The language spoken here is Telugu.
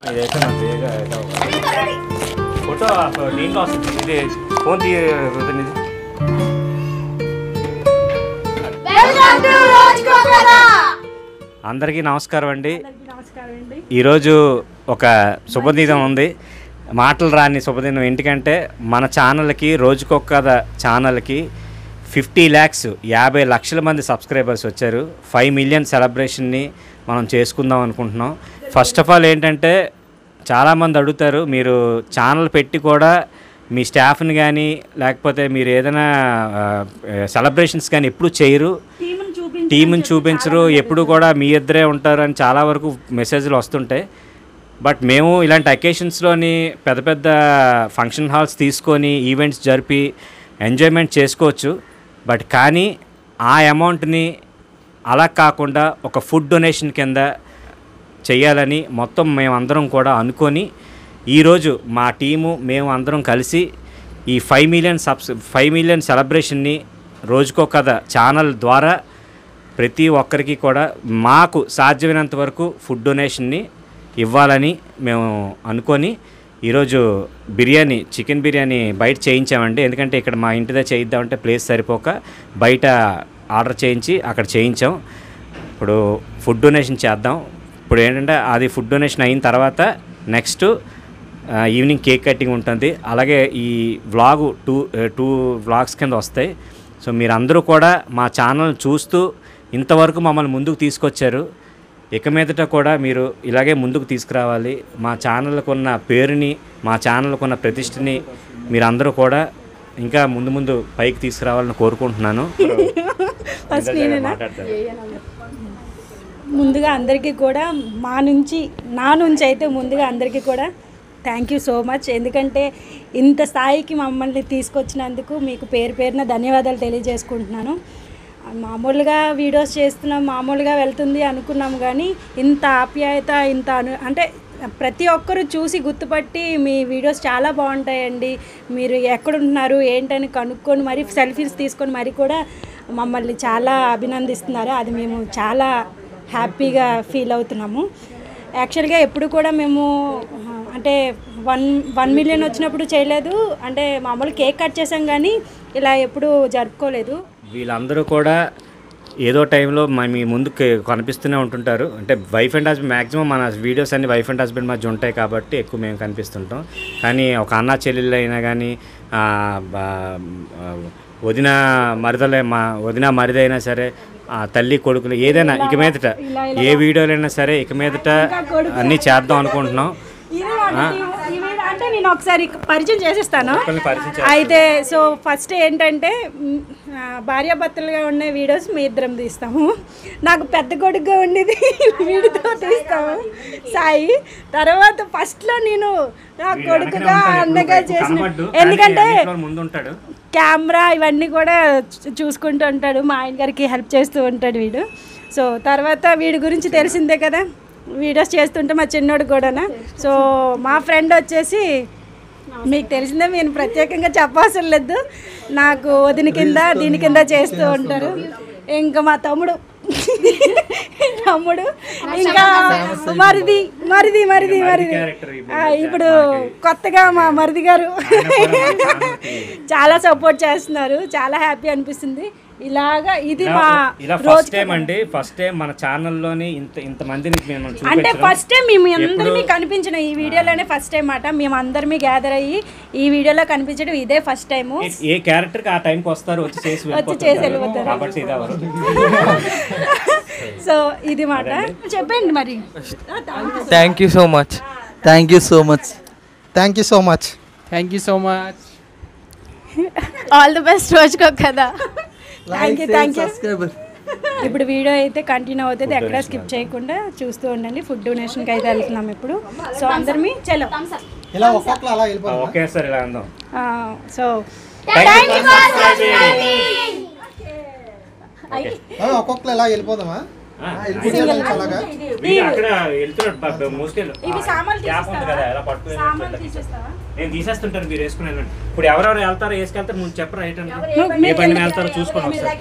ఇదైతే నా బేగా ఫోటో దీంట్లో వస్తుంది. ఇది ఫోన్ తీయది. అందరికీ నమస్కారం అండి. ఈరోజు ఒక శుభదినం ఉంది. మాటలు రాని శుభదినం. ఎందుకంటే మన ఛానల్కి రోజుకొక్క ఛానల్కి 50 lakhs 50 లక్షల మంది సబ్స్క్రైబర్స్ వచ్చారు. 5 million సెలబ్రేషన్ని మనం చేసుకుందాం అనుకుంటున్నాం. ఫస్ట్ ఆఫ్ ఆల్ ఏంటంటే చాలామంది అడుగుతారు, మీరు ఛానల్ పెట్టి కూడా మీ స్టాఫ్ని కానీ లేకపోతే మీరు ఏదైనా సెలబ్రేషన్స్ కానీ ఎప్పుడు చేయరు, టీంని చూపించరు, ఎప్పుడు కూడా మీ ఇద్దరే ఉంటారు అని చాలా వరకు మెసేజ్లు వస్తుంటాయి. బట్ మేము ఇలాంటి అకేషన్స్లోని పెద్ద పెద్ద ఫంక్షన్ హాల్స్ తీసుకొని ఈవెంట్స్ జరిపి ఎంజాయ్మెంట్ చేసుకోవచ్చు. బట్ కానీ ఆ అమౌంట్ని అలా కాకుండా ఒక ఫుడ్ డొనేషన్ కింద చేయాలని మొత్తం మేమందరం కూడా అనుకొని ఈరోజు మా టీము మేము అందరం కలిసి ఈ 5 million సెలబ్రేషన్ని రోజుకొక ఛానల్ ద్వారా ప్రతి ఒక్కరికి కూడా మాకు సాధ్యమైనంత వరకు ఫుడ్ డొనేషన్ని ఇవ్వాలని మేము అనుకొని ఈరోజు చికెన్ బిర్యానీ బయట చేయించామండి. ఎందుకంటే ఇక్కడ మా ఇంటిదే చేయిద్దామంటే ప్లేస్ సరిపోక బయట ఆర్డర్ చేయించి అక్కడ చేయించాం. ఇప్పుడు ఫుడ్ డొనేషన్ చేద్దాం. ఇప్పుడు ఏంటంటే అది ఫుడ్ డొనేషన్ అయిన తర్వాత నెక్స్ట్ ఈవినింగ్ కేక్ కటింగ్ ఉంటుంది. అలాగే ఈ వ్లాగు టూ వ్లాగ్స్ కింద వస్తాయి. సో మీరందరూ కూడా మా ఛానల్ చూస్తూ ఇంతవరకు మమ్మల్ని ముందుకు తీసుకొచ్చారు. ఇక మీదట కూడా మీరు ఇలాగే ముందుకు తీసుకురావాలి. మా ఛానల్కు ఉన్న పేరుని, మా ఛానల్కు ఉన్న ప్రతిష్టని మీరందరూ కూడా ఇంకా ముందు పైకి తీసుకురావాలని కోరుకుంటున్నాను. ముందుగా అందరికీ కూడా నా నుంచి అయితే ముందుగా అందరికీ కూడా థ్యాంక్ యూ సో మచ్. ఎందుకంటే ఇంత స్థాయికి మమ్మల్ని తీసుకొచ్చినందుకు మీకు పేరున ధన్యవాదాలు తెలియజేసుకుంటున్నాను. మామూలుగా వీడియోస్ చేస్తున్నాం, మామూలుగా వెళ్తుంది అనుకున్నాము, కానీ ఇంత ఆప్యాయత, అంటే ప్రతి ఒక్కరూ చూసి గుర్తుపట్టి మీ వీడియోస్ చాలా బాగుంటాయండి, మీరు ఎక్కడుంటున్నారు ఏంటని కనుక్కొని మరి సెల్ఫీస్ తీసుకొని మరి కూడా మమ్మల్ని చాలా అభినందిస్తున్నారు. అది మేము చాలా హ్యాపీగా ఫీల్ అవుతున్నాము. యాక్చువల్గా ఎప్పుడు కూడా మేము అంటే 1 million వచ్చినప్పుడు చేయలేదు, అంటే మామూలు కేక్ కట్ చేసాం, కానీ ఇలా ఎప్పుడు జరుపుకోలేదు. వీళ్ళందరూ కూడా ఏదో టైంలో మీ ముందుకు కనిపిస్తూనే ఉంటుంటారు. అంటే వైఫ్ అండ్ హస్బెండ్ మ్యాక్సిమం మన వీడియోస్ అన్ని వైఫ్ అండ్ హస్బెండ్ మధ్య ఉంటాయి కాబట్టి ఎక్కువ మేము కనిపిస్తుంటాం. కానీ ఒక అన్న చెల్లెళ్ళు అయినా కానీ వదిన మరిదైనా సరే, తల్లి కొడుకులు ఏదైనా ఇక మీదట ఏ వీడియోలైనా సరే ఇక మీదట అన్నీ చేద్దాం అనుకుంటున్నాం. అంటే నేను ఒకసారి పరిచయం చేసేస్తాను. అయితే సో ఫస్ట్ ఏంటంటే భార్యాభర్తలుగా ఉండే వీడియోస్ మీ ఇద్దరం తీస్తాము. నాకు పెద్ద కొడుకుగా ఉండేది వీడితో తీస్తాము సాయి. తర్వాత ఫస్ట్లో నేను నా కొడుకుగా అన్నగా చేసిన, ఎందుకంటే కెమెరా ఇవన్నీ కూడా చూసుకుంటూ ఉంటాడు, మా ఆయన గారికి హెల్ప్ చేస్తూ ఉంటాడు వీడు. సో తర్వాత వీడి గురించి తెలిసిందే కదా, వీడియోస్ చేస్తుంటే మా చిన్నోడు కూడానా. సో మా ఫ్రెండ్ వచ్చేసి మీకు తెలిసిందే, నేను ప్రత్యేకంగా చెప్పవసరం లేదు, నాకు వదిన కింద దీని కింద చేస్తూ ఉంటారు. ఇంకా మా తమ్ముడు ఇంకా మరిది ఇప్పుడు కొత్తగా మా మరిది గారు చాలా సపోర్ట్ చేస్తున్నారు. చాలా హ్యాపీ అనిపిస్తుంది. ఇలాగా ఇది మా ఫస్ట్ టైం అండి. ఫస్ట్ టైం మన ఛానల్లోని ఇంతమందిని అంటే ఫస్ట్ టైం మేము అందరినీ కనిపించిన ఈ వీడియోలోనే ఫస్ట్ టైం మాట. మేము అందరినీ గ్యాదర్ అయ్యి ఈ వీడియోలో కనిపించడం ఇదే ఫస్ట్ టైం. ఏ క్యారెక్టర్ ఆ టైంకి వస్తారు, వచ్చి చేసి వెళ్ళిపోతారు. సో ఇది మాట చెప్పండి మరి. Thank you so much. All the best రోజుకో కదా. Thank you. ఇప్పుడు వీడియో అయితే కంటిన్యూ అవుతుంది, ఎక్కడ స్కిప్ చేయకుండా చూస్తూ ఉండండి. ఫుడ్ డొనేషన్కి అయితే వెళ్తున్నాం ఇప్పుడు. సో అందరినీ చలో సో ఒక్కొక్కరు ఎలా వెళ్ళిపోదామా? నేను తీసేస్తుంటాను, మీరు వేసుకుని వెళ్ళండి. ఇప్పుడు ఎవరెవరు వెళ్తారో వేసుకెళ్తారు, నువ్వు చెప్పరా ఏ బండి వెళ్తారో చూసుకోండి ఒకసారి.